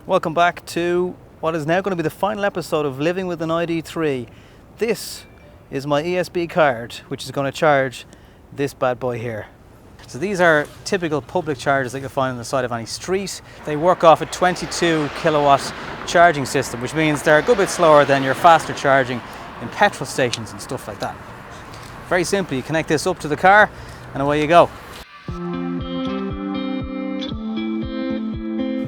Welcome back to what is now going to be the final episode of Living with an ID3. This is my ESB card, which is going to charge this bad boy here. So these are typical public chargers that you'll find on the side of any street. They work off a 22 kilowatt charging system, which means they're a good bit slower than your faster charging in petrol stations and stuff like that. Very simply, you connect this up to the car and away you go.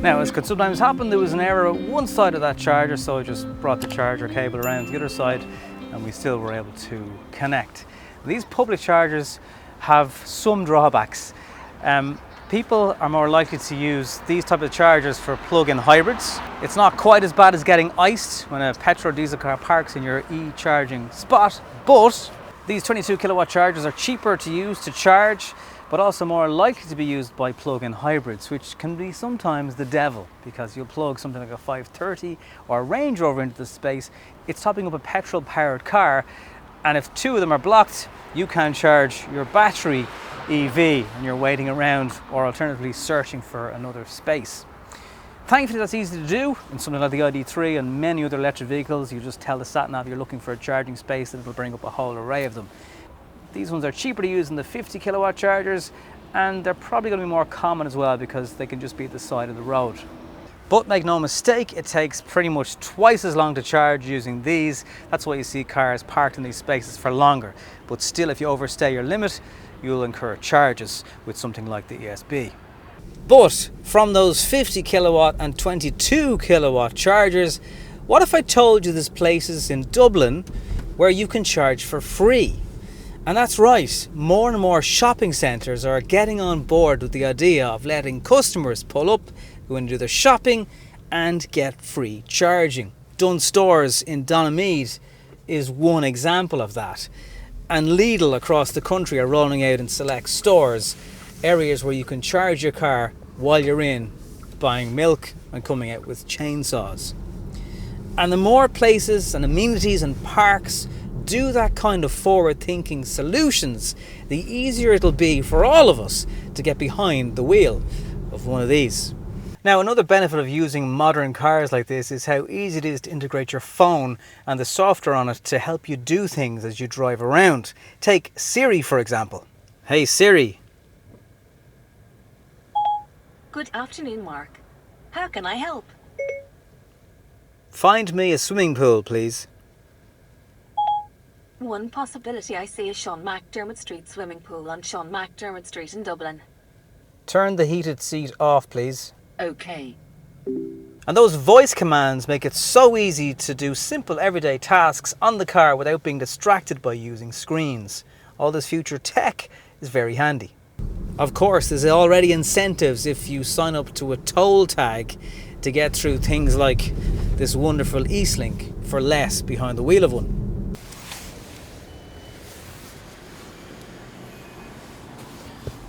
Now, as could sometimes happen, there was an error at one side of that charger, so I just brought the charger cable around the other side and we still were able to connect. These public chargers have some drawbacks. People are more likely to use these type of chargers for plug-in hybrids. It's not quite as bad as getting iced when a petrol or diesel car parks in your e-charging spot, but these 22 kilowatt chargers are cheaper to use to charge, but also more likely to be used by plug-in hybrids, which can be sometimes the devil, because you'll plug something like a 530 or a Range Rover into the space. It's topping up a petrol-powered car, and if two of them are blocked, you can't charge your battery EV and you're waiting around or alternatively searching for another space. Thankfully, that's easy to do in something like the ID3 and many other electric vehicles. You just tell the sat-nav you're looking for a charging space and it'll bring up a whole array of them. These ones are cheaper to use than the 50 kilowatt chargers, and they're probably going to be more common as well because they can just be at the side of the road. But make no mistake, it takes pretty much twice as long to charge using these. That's why you see cars parked in these spaces for longer. But still, if you overstay your limit, you'll incur charges with something like the ESB. But from those 50 kilowatt and 22 kilowatt chargers, what if I told you there's places in Dublin where you can charge for free? And that's right, more and more shopping centres are getting on board with the idea of letting customers pull up, go and do their shopping and get free charging. Dunnes Stores in Donamead is one example of that. And Lidl across the country are rolling out in select stores areas where you can charge your car while you're in buying milk and coming out with chainsaws. And the more places and amenities and parks do that kind of forward-thinking solutions, the easier it'll be for all of us to get behind the wheel of one of these. Now, another benefit of using modern cars like this is how easy it is to integrate your phone and the software on it to help you do things as you drive around. Take Siri, for example. Hey Siri. Good afternoon, Mark. How can I help? Find me a swimming pool, please. One possibility I see is Sean McDermott Street swimming pool on Sean McDermott Street in Dublin. Turn the heated seat off, please. Okay. And those voice commands make it so easy to do simple everyday tasks on the car without being distracted by using screens. All this future tech is very handy. Of course, there's already incentives if you sign up to a toll tag to get through things like this wonderful Eastlink for less behind the wheel of one.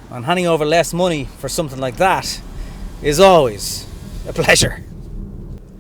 And handing over less money for something like that is always a pleasure.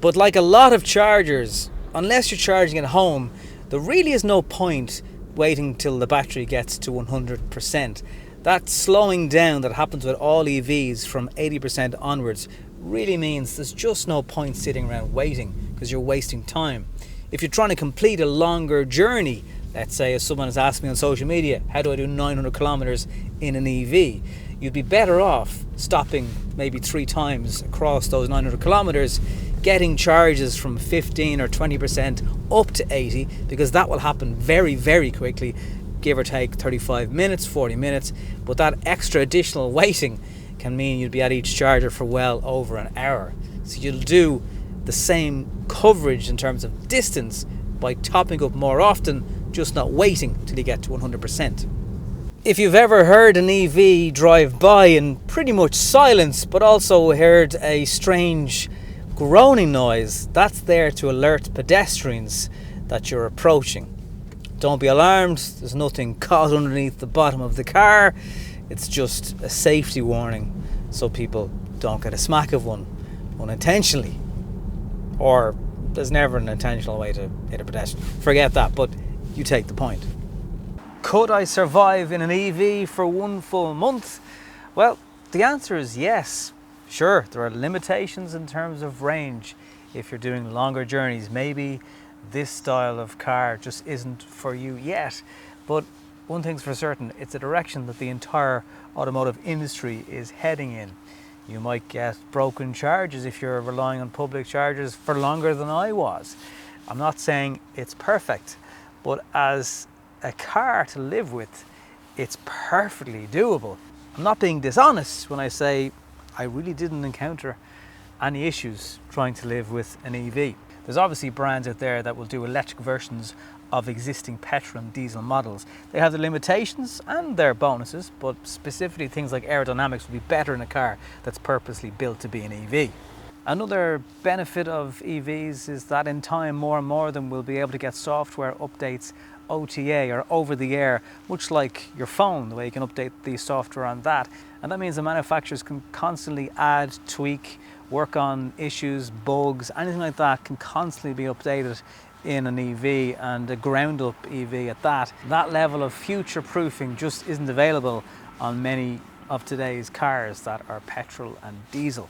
But like a lot of chargers, unless you're charging at home, there really is no point waiting till the battery gets to 100%. That slowing down that happens with all EVs from 80% onwards really means there's just no point sitting around waiting because you're wasting time. If you're trying to complete a longer journey, let's say if someone has asked me on social media, how do I do 900 kilometers in an EV? You'd be better off stopping maybe 3 times across those 900 kilometers, getting charges from 15 or 20% up to 80, because that will happen very, very quickly, give or take 35 minutes, 40 minutes. But that extra additional waiting can mean you'd be at each charger for well over an hour. So you'll do the same coverage in terms of distance by topping up more often, just not waiting till you get to 100%. If you've ever heard an EV drive by in pretty much silence, but also heard a strange groaning noise, that's there to alert pedestrians that you're approaching. Don't be alarmed, there's nothing caught underneath the bottom of the car. It's just a safety warning so people don't get a smack of one unintentionally. Or there's never an intentional way to hit a pedestrian. Forget that, but you take the point. Could I survive in an EV for one full month? Well, the answer is yes. Sure, there are limitations in terms of range. If you're doing longer journeys, maybe this style of car just isn't for you yet. But one thing's for certain, it's a direction that the entire automotive industry is heading in. You might get broken charges if you're relying on public chargers for longer than I was. I'm not saying it's perfect, but as a car to live with, it's perfectly doable. I'm not being dishonest when I say I really didn't encounter any issues trying to live with an EV. There's obviously brands out there that will do electric versions of existing petrol and diesel models. They have the limitations and their bonuses, but specifically things like aerodynamics will be better in a car that's purposely built to be an EV. Another benefit of EVs is that in time more and more of them will be able to get software updates OTA or over the air, much like your phone, the way you can update the software on that. And that means the manufacturers can constantly add, tweak, work on issues, bugs, anything like that can constantly be updated in an EV, and a ground up EV at that. That level of future proofing just isn't available on many of today's cars that are petrol and diesel.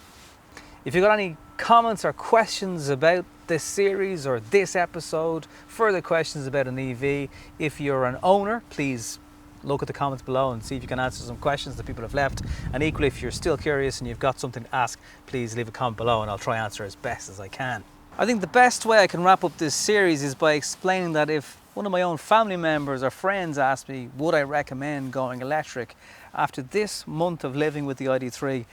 If you've got any comments or questions about this series or this episode, further questions about an EV, if you're an owner, please look at the comments below and see if you can answer some questions that people have left. And equally, if you're still curious and you've got something to ask, please leave a comment below and I'll try and answer as best as I can. I think the best way I can wrap up this series is by explaining that if one of my own family members or friends asked me, would I recommend going electric? After this month of living with the ID3,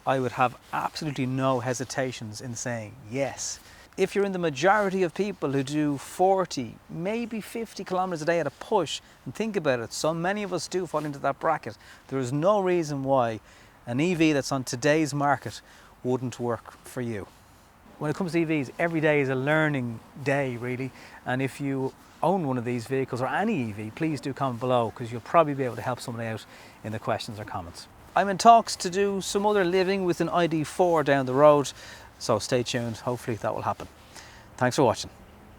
I would have absolutely no hesitations in saying yes. If you're in the majority of people who do 40, maybe 50 kilometers a day at a push, and think about it, so many of us do fall into that bracket, there is no reason why an EV that's on today's market wouldn't work for you. When it comes to EVs, every day is a learning day, really. And if you own one of these vehicles or any EV, please do comment below, because you'll probably be able to help somebody out in the questions or comments. I'm in talks to do some other living with an ID4 down the road, so stay tuned. Hopefully that will happen. Thanks for watching.